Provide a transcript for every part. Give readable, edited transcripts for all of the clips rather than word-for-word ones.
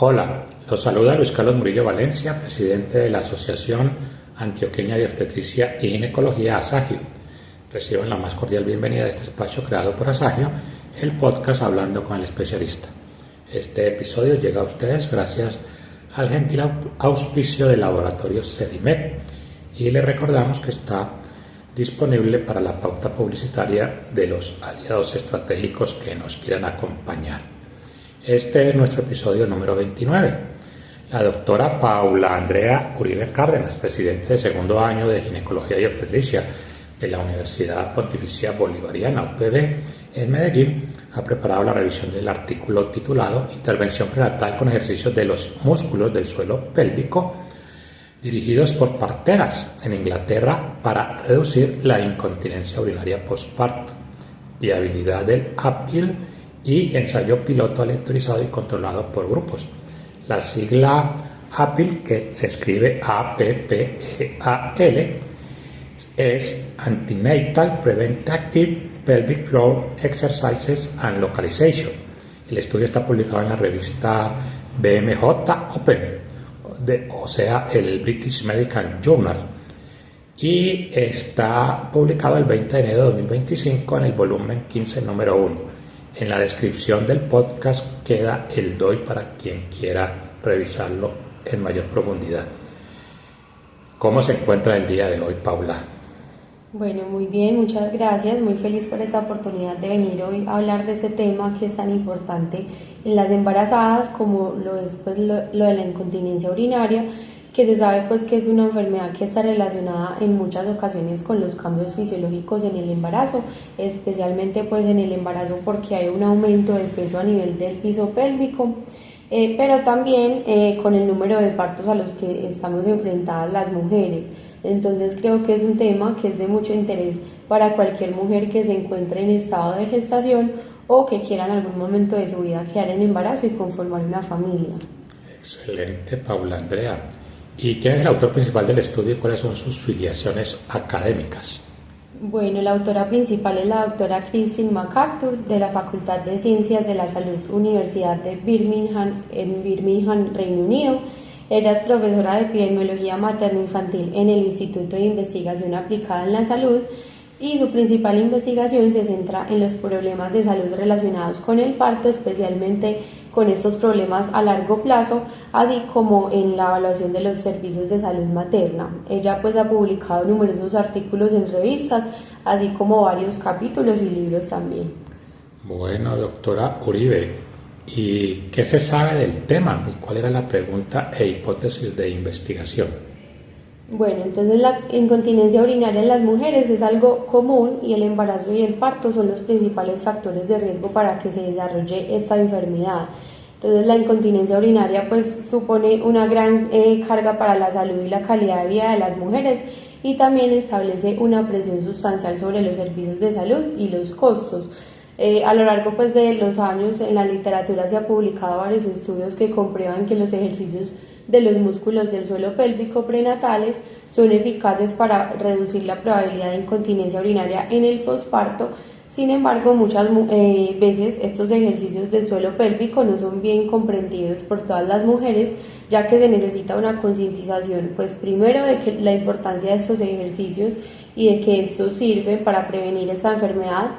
Hola, los saluda Luis Carlos Murillo Valencia, presidente de la Asociación Antioqueña de Obstetricia y Ginecología ASAGIO. Reciban la más cordial bienvenida a este espacio creado por ASAGIO, el podcast Hablando con el Especialista. Este episodio llega a ustedes gracias al gentil auspicio del laboratorio Sedimed y les recordamos que está disponible para la pauta publicitaria de los aliados estratégicos que nos quieran acompañar. Este es nuestro episodio número 29. La doctora Paula Andrea Uribe Cárdenas, presidente de segundo año de Ginecología y Obstetricia de la Universidad Pontificia Bolivariana, UPB, en Medellín, ha preparado la revisión del artículo titulado Intervención prenatal con ejercicios de los músculos del suelo pélvico, dirigidos por parteras en Inglaterra para reducir la incontinencia urinaria postparto, viabilidad del APIL y ensayo piloto aleatorizado y controlado por grupos. La sigla APIL, que se escribe APPEAL, es Antenatal Preventative Pelvic Floor Exercises and Localization. El estudio está publicado en la revista BMJ Open, o sea, el British Medical Journal, y está publicado el 20 de enero de 2025 en el volumen 15, número 1. En la descripción del podcast queda el DOI para quien quiera revisarlo en mayor profundidad. ¿Cómo se encuentra el día de hoy, Paula? Bueno, muy bien, muchas gracias. Muy feliz por esta oportunidad de venir hoy a hablar de este tema que es tan importante en las embarazadas como lo es pues, lo de la incontinencia urinaria, que se sabe pues que es una enfermedad que está relacionada en muchas ocasiones con los cambios fisiológicos en el embarazo, especialmente pues en el embarazo porque hay un aumento de peso a nivel del piso pélvico, pero también con el número de partos a los que estamos enfrentadas las mujeres. Entonces creo que es un tema que es de mucho interés para cualquier mujer que se encuentre en estado de gestación o que quiera en algún momento de su vida quedar en embarazo y conformar una familia. Excelente, Paula Andrea. ¿Y quién es el autor principal del estudio y cuáles son sus filiaciones académicas? Bueno, la autora principal es la doctora Christine MacArthur de la Facultad de Ciencias de la Salud, Universidad de Birmingham, en Birmingham, Reino Unido. Ella es profesora de epidemiología materno-infantil en el Instituto de Investigación Aplicada en la Salud y su principal investigación se centra en los problemas de salud relacionados con el parto, especialmente con estos problemas a largo plazo, así como en la evaluación de los servicios de salud materna. Ella pues ha publicado numerosos artículos en revistas, así como varios capítulos y libros también. Bueno, doctora Uribe, ¿y qué se sabe del tema? ¿Y cuál era la pregunta e hipótesis de investigación? Bueno, entonces la incontinencia urinaria en las mujeres es algo común y el embarazo y el parto son los principales factores de riesgo para que se desarrolle esta enfermedad. Entonces la incontinencia urinaria pues supone una gran carga para la salud y la calidad de vida de las mujeres y también establece una presión sustancial sobre los servicios de salud y los costos. A lo largo pues, de los años en la literatura se han publicado varios estudios que comprueban que los ejercicios de los músculos del suelo pélvico prenatales son eficaces para reducir la probabilidad de incontinencia urinaria en el posparto. Sin embargo, muchas veces estos ejercicios del suelo pélvico no son bien comprendidos por todas las mujeres, ya que se necesita una concientización, pues primero de que la importancia de estos ejercicios y de que estos sirven para prevenir esta enfermedad,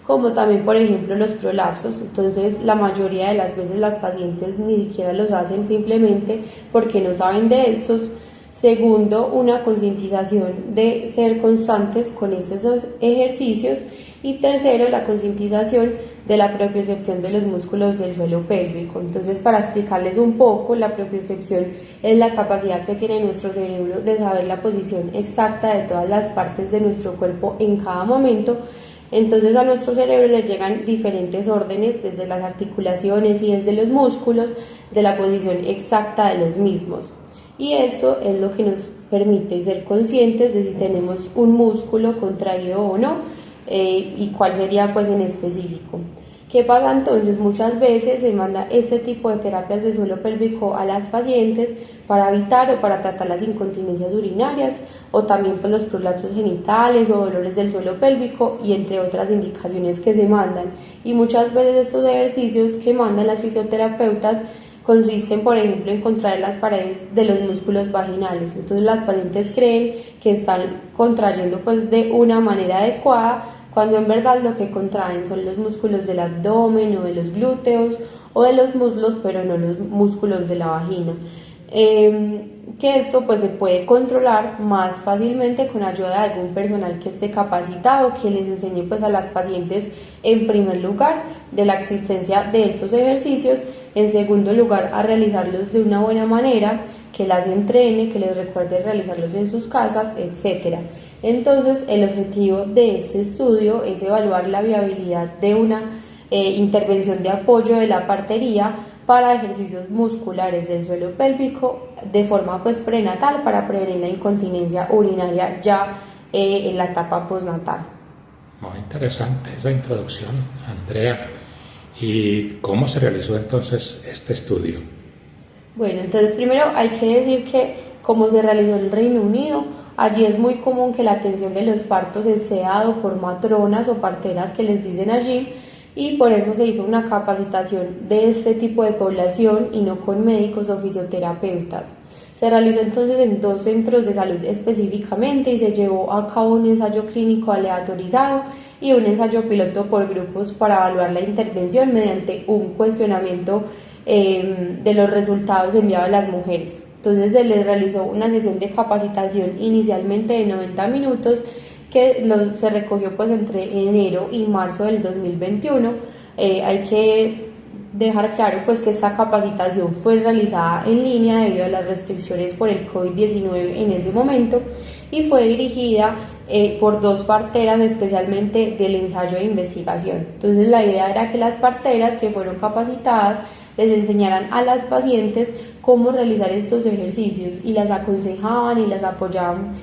como también por ejemplo los prolapsos. Entonces la mayoría de las veces las pacientes ni siquiera los hacen simplemente porque no saben de estos. Segundo, una concientización de ser constantes con estos ejercicios y tercero, la concientización de la propiocepción de los músculos del suelo pélvico. Entonces, para explicarles un poco, la propiocepción es la capacidad que tiene nuestro cerebro de saber la posición exacta de todas las partes de nuestro cuerpo en cada momento. Entonces a nuestro cerebro le llegan diferentes órdenes desde las articulaciones y desde los músculos de la posición exacta de los mismos. Y eso es lo que nos permite ser conscientes de si tenemos un músculo contraído o no y cuál sería pues en específico. ¿Qué pasa entonces? Muchas veces se manda este tipo de terapias de suelo pélvico a las pacientes para evitar o para tratar las incontinencias urinarias o también pues, los prolapsos genitales o dolores del suelo pélvico y entre otras indicaciones que se mandan. Y muchas veces estos ejercicios que mandan las fisioterapeutas consisten, por ejemplo, en contraer las paredes de los músculos vaginales. Entonces las pacientes creen que están contrayendo pues de una manera adecuada, cuando en verdad lo que contraen son los músculos del abdomen o de los glúteos o de los muslos, pero no los músculos de la vagina. Que esto pues se puede controlar más fácilmente con ayuda de algún personal que esté capacitado, que les enseñe pues a las pacientes, en primer lugar, de la existencia de estos ejercicios, en segundo lugar, a realizarlos de una buena manera, que las entrene, que les recuerde realizarlos en sus casas, etc. Entonces, el objetivo de este estudio es evaluar la viabilidad de una intervención de apoyo de la partería para ejercicios musculares del suelo pélvico de forma pues prenatal, para prevenir la incontinencia urinaria ya en la etapa postnatal. Muy interesante esa introducción, Andrea. ¿Y cómo se realizó entonces este estudio? Bueno, entonces primero hay que decir que como se realizó en el Reino Unido, allí es muy común que la atención de los partos esté dado por matronas o parteras que les dicen allí, y por eso se hizo una capacitación de este tipo de población y no con médicos o fisioterapeutas. Se realizó entonces en 2 centros de salud específicamente y se llevó a cabo un ensayo clínico aleatorizado y un ensayo piloto por grupos para evaluar la intervención mediante un cuestionamiento de los resultados enviados a las mujeres. Entonces se les realizó una sesión de capacitación inicialmente de 90 minutos que se recogió pues entre enero y marzo del 2021. Hay que dejar claro pues que esta capacitación fue realizada en línea debido a las restricciones por el COVID-19 en ese momento, y fue dirigida por 2 parteras especialmente del ensayo de investigación. Entonces la idea era que las parteras que fueron capacitadas les enseñaran a las pacientes cómo realizar estos ejercicios y las aconsejaban y las apoyaban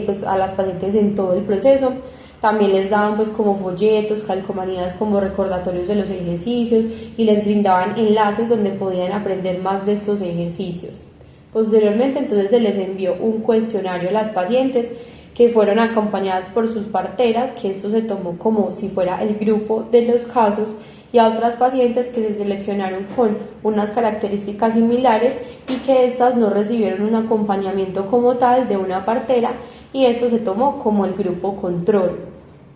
pues a las pacientes en todo el proceso. También les daban pues como folletos, calcomanías como recordatorios de los ejercicios, y les brindaban enlaces donde podían aprender más de estos ejercicios. Posteriormente entonces se les envió un cuestionario a las pacientes que fueron acompañadas por sus parteras, que esto se tomó como si fuera el grupo de los casos, y a otras pacientes que se seleccionaron con unas características similares y que estas no recibieron un acompañamiento como tal de una partera, y eso se tomó como el grupo control.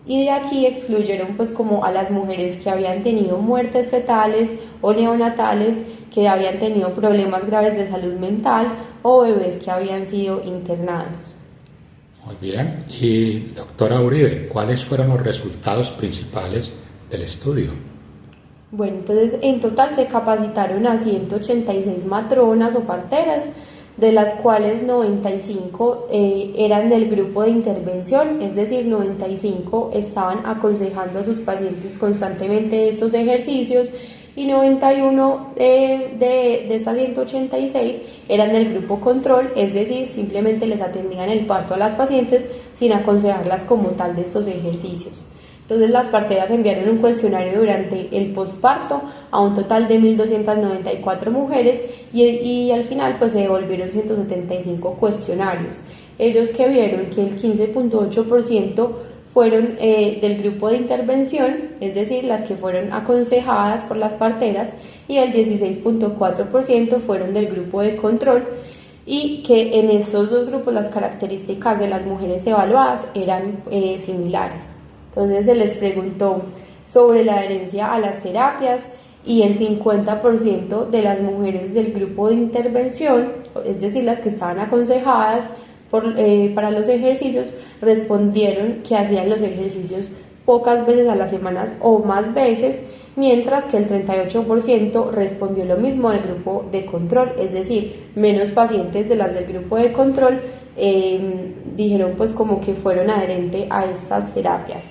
Y de aquí excluyeron pues como a las mujeres que habían tenido muertes fetales o neonatales, que habían tenido problemas graves de salud mental, o bebés que habían sido internados. Muy bien. Y doctora Uribe, ¿cuáles fueron los resultados principales del estudio? Bueno, entonces en total se capacitaron a 186 matronas o parteras, de las cuales 95 eran del grupo de intervención, es decir, 95 estaban aconsejando a sus pacientes constantemente estos ejercicios, y 91 de estas 186 eran del grupo control, es decir, simplemente les atendían el parto a las pacientes sin aconsejarlas como tal de estos ejercicios. Entonces las parteras enviaron un cuestionario durante el posparto a un total de 1.294 mujeres y al final pues se devolvieron 175 cuestionarios. Ellos que vieron que el 15.8% fueron del grupo de intervención, es decir, las que fueron aconsejadas por las parteras, y el 16.4% fueron del grupo de control, y que en esos 2 grupos las características de las mujeres evaluadas eran similares. Entonces se les preguntó sobre la adherencia a las terapias, y el 50% de las mujeres del grupo de intervención, es decir, las que estaban aconsejadas para los ejercicios, respondieron que hacían los ejercicios pocas veces a la semana o más veces, mientras que el 38% respondió lo mismo del grupo de control, es decir, menos pacientes de las del grupo de control dijeron pues como que fueron adherentes a estas terapias.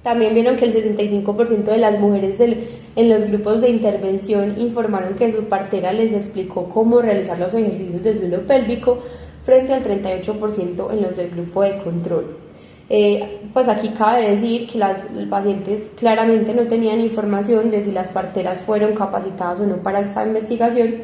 También vieron que el 65% de las mujeres en los grupos de intervención informaron que su partera les explicó cómo realizar los ejercicios de suelo pélvico, frente al 38% en los del grupo de control. Pues aquí cabe decir que las pacientes claramente no tenían información de si las parteras fueron capacitadas o no para esta investigación.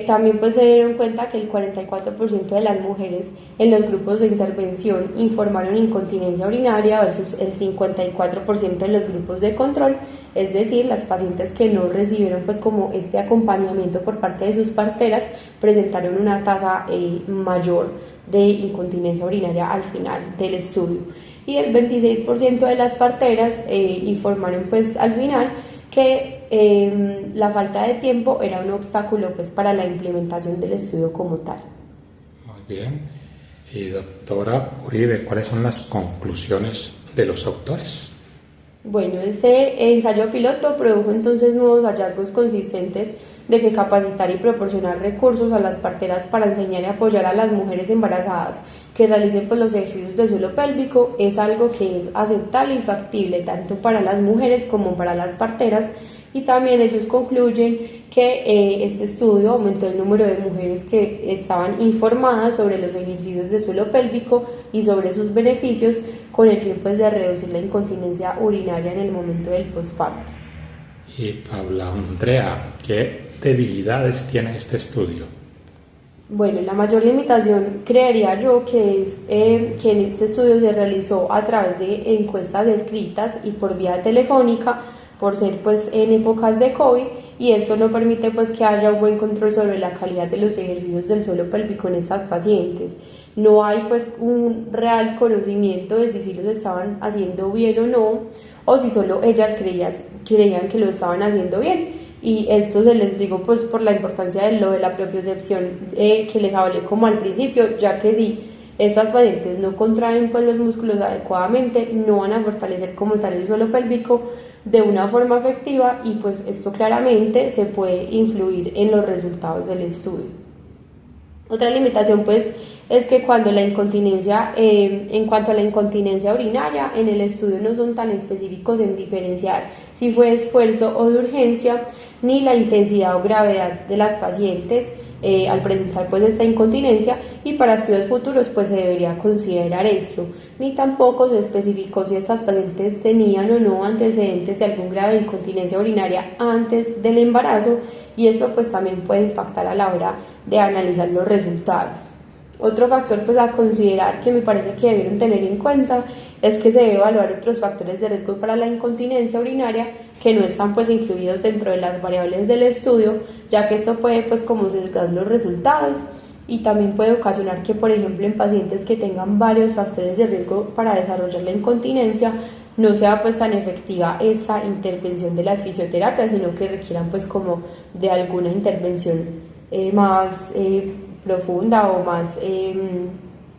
También pues se dieron cuenta que el 44% de las mujeres en los grupos de intervención informaron incontinencia urinaria versus el 54% en los grupos de control, es decir, las pacientes que no recibieron pues como este acompañamiento por parte de sus parteras presentaron una tasa mayor de incontinencia urinaria al final del estudio. Y el 26% de las parteras informaron pues al final que la falta de tiempo era un obstáculo pues para la implementación del estudio como tal. Muy bien. Y doctora Uribe, ¿cuáles son las conclusiones de los autores? Bueno, este ensayo piloto produjo entonces nuevos hallazgos consistentes de que capacitar y proporcionar recursos a las parteras para enseñar y apoyar a las mujeres embarazadas que realicen pues los ejercicios de suelo pélvico es algo que es aceptable y factible tanto para las mujeres como para las parteras, y también ellos concluyen que este estudio aumentó el número de mujeres que estaban informadas sobre los ejercicios de suelo pélvico y sobre sus beneficios con el fin pues de reducir la incontinencia urinaria en el momento del posparto. Y Paula Andrea, ¿qué debilidades tiene este estudio? Bueno, la mayor limitación creería yo que es que en este estudio se realizó a través de encuestas escritas y por vía telefónica, por ser pues en épocas de COVID, y esto no permite pues que haya un buen control sobre la calidad de los ejercicios del suelo pélvico en estas pacientes. No hay pues un real conocimiento de si los estaban haciendo bien o no, o si solo ellas creían que lo estaban haciendo bien. Y esto se les digo pues por la importancia de lo de la propiocepción que les hablé como al principio, ya que si estas pacientes no contraen pues los músculos adecuadamente, no van a fortalecer como tal el suelo pélvico de una forma efectiva, y pues esto claramente se puede influir en los resultados del estudio. Otra limitación pues es que cuando la incontinencia, en cuanto a la incontinencia urinaria, en el estudio no son tan específicos en diferenciar si fue de esfuerzo o de urgencia, ni la intensidad o gravedad de las pacientes al presentar pues esta incontinencia, y para estudios futuros pues se debería considerar esto, ni tampoco se especificó si estas pacientes tenían o no antecedentes de algún grado de incontinencia urinaria antes del embarazo, y esto pues también puede impactar a la hora de analizar los resultados. Otro factor pues a considerar que me parece que debieron tener en cuenta es que se debe evaluar otros factores de riesgo para la incontinencia urinaria que no están pues incluidos dentro de las variables del estudio, ya que esto puede pues como sesgar los resultados, y también puede ocasionar que por ejemplo en pacientes que tengan varios factores de riesgo para desarrollar la incontinencia no sea pues tan efectiva esa intervención de las fisioterapias, sino que requieran pues como de alguna intervención más profunda o más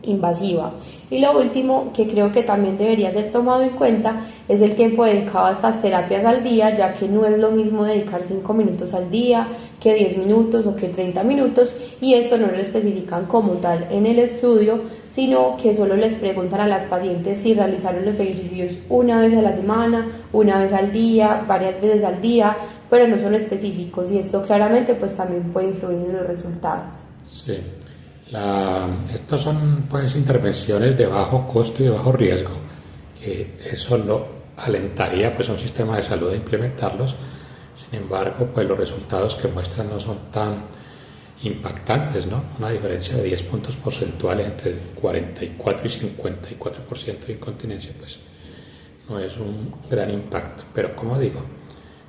invasiva. Y lo último que creo que también debería ser tomado en cuenta es el tiempo dedicado a estas terapias al día, ya que no es lo mismo dedicar 5 minutos al día que 10 minutos o que 30 minutos, y eso no lo especifican como tal en el estudio, sino que solo les preguntan a las pacientes si realizaron los ejercicios una vez a la semana, una vez al día, varias veces al día, pero no son específicos, y esto claramente pues también puede influir en los resultados. Sí, estas son pues intervenciones de bajo costo y de bajo riesgo, que eso lo alentaría pues a un sistema de salud a implementarlos. Sin embargo, pues los resultados que muestran no son tan impactantes, ¿no? Una diferencia de 10 puntos porcentuales entre 44 y 54% de incontinencia, pues no es un gran impacto, pero como digo,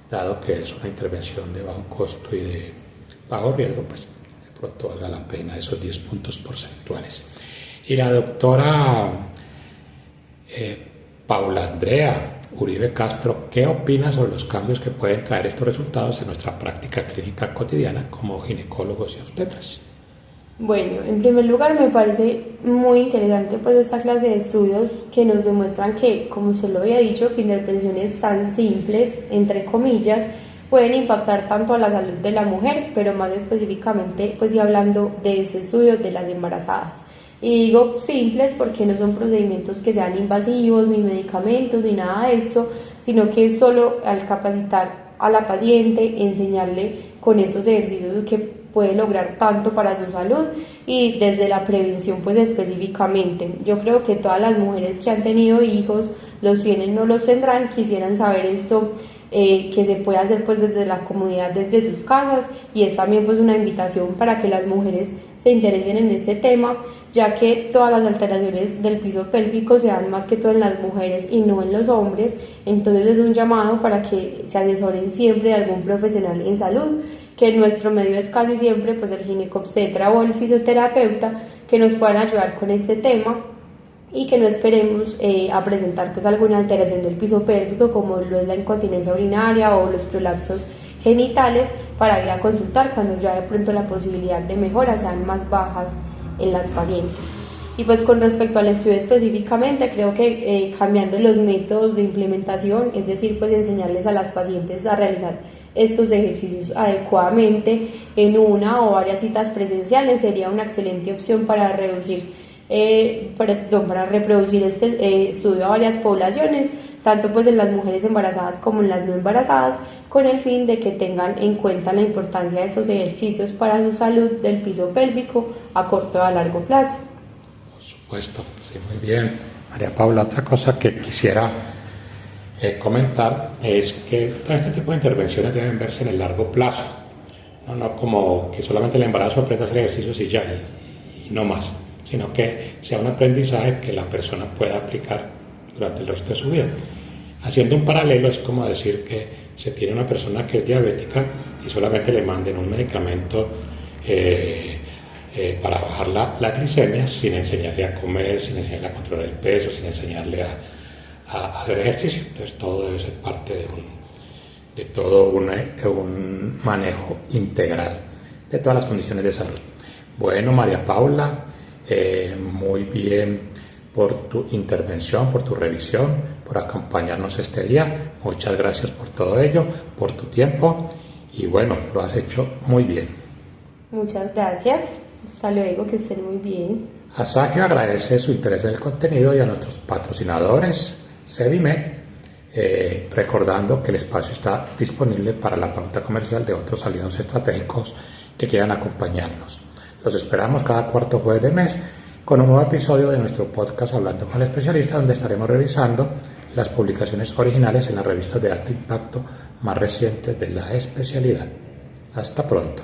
dado que es una intervención de bajo costo y de bajo riesgo, pues de pronto valga la pena esos 10 puntos porcentuales. Y la doctora Paula Andrea Uribe Castro, ¿qué opina sobre los cambios que pueden traer estos resultados en nuestra práctica clínica cotidiana como ginecólogos y obstetras? Bueno, en primer lugar me parece muy interesante pues esta clase de estudios que nos demuestran que, como se lo había dicho, que intervenciones tan simples, entre comillas, pueden impactar tanto a la salud de la mujer, pero más específicamente pues ya hablando de ese estudio de las embarazadas. Y digo simples porque no son procedimientos que sean invasivos, ni medicamentos, ni nada de eso, sino que solo al capacitar a la paciente, enseñarle con estos ejercicios que puede lograr tanto para su salud, y desde la prevención pues específicamente. Yo creo que todas las mujeres que han tenido hijos, los tienen o los tendrán, quisieran saber esto que se puede hacer pues desde la comodidad, desde sus casas, y es también pues una invitación para que las mujeres se interesen en este tema, ya que todas las alteraciones del piso pélvico se dan más que todo en las mujeres y no en los hombres. Entonces es un llamado para que se asesoren siempre de algún profesional en salud, que en nuestro medio es casi siempre pues el ginecobstetra o el fisioterapeuta, que nos puedan ayudar con este tema y que no esperemos a presentar pues alguna alteración del piso pélvico como lo es la incontinencia urinaria o los prolapsos genitales, para ir a consultar cuando ya de pronto la posibilidad de mejora sean más bajas en las pacientes. Y pues con respecto al estudio específicamente, creo que cambiando los métodos de implementación, es decir, pues enseñarles a las pacientes a realizar estos ejercicios adecuadamente en una o varias citas presenciales, sería una excelente opción para para reproducir este estudio a varias poblaciones, tanto pues en las mujeres embarazadas como en las no embarazadas, con el fin de que tengan en cuenta la importancia de estos ejercicios para su salud del piso pélvico a corto o a largo plazo. Por supuesto, sí, muy bien. María Paula, otra cosa que quisiera comentar es que todo este tipo de intervenciones deben verse en el largo plazo, no como que solamente el embarazo aprenda a hacer ejercicios y ya, y no más, sino que sea un aprendizaje que la persona pueda aplicar durante el resto de su vida. Haciendo un paralelo, es como decir que se tiene una persona que es diabética y solamente le manden un medicamento para bajar la glicemia, sin enseñarle a comer, sin enseñarle a controlar el peso, sin enseñarle a hacer ejercicio. Entonces todo debe ser parte de todo un manejo integral de todas las condiciones de salud. Bueno, María Paula, muy bien por tu intervención, por tu revisión, por acompañarnos este día. Muchas gracias por todo ello, por tu tiempo, y bueno, lo has hecho muy bien. Muchas gracias, hasta luego, que estén muy bien. Asagio agradece su interés en el contenido y a nuestros patrocinadores Sedimed, recordando que el espacio está disponible para la pauta comercial de otros aliados estratégicos que quieran acompañarnos. Los esperamos cada cuarto jueves de mes con un nuevo episodio de nuestro podcast Hablando con el Especialista, donde estaremos revisando las publicaciones originales en las revistas de alto impacto más recientes de la especialidad. Hasta pronto.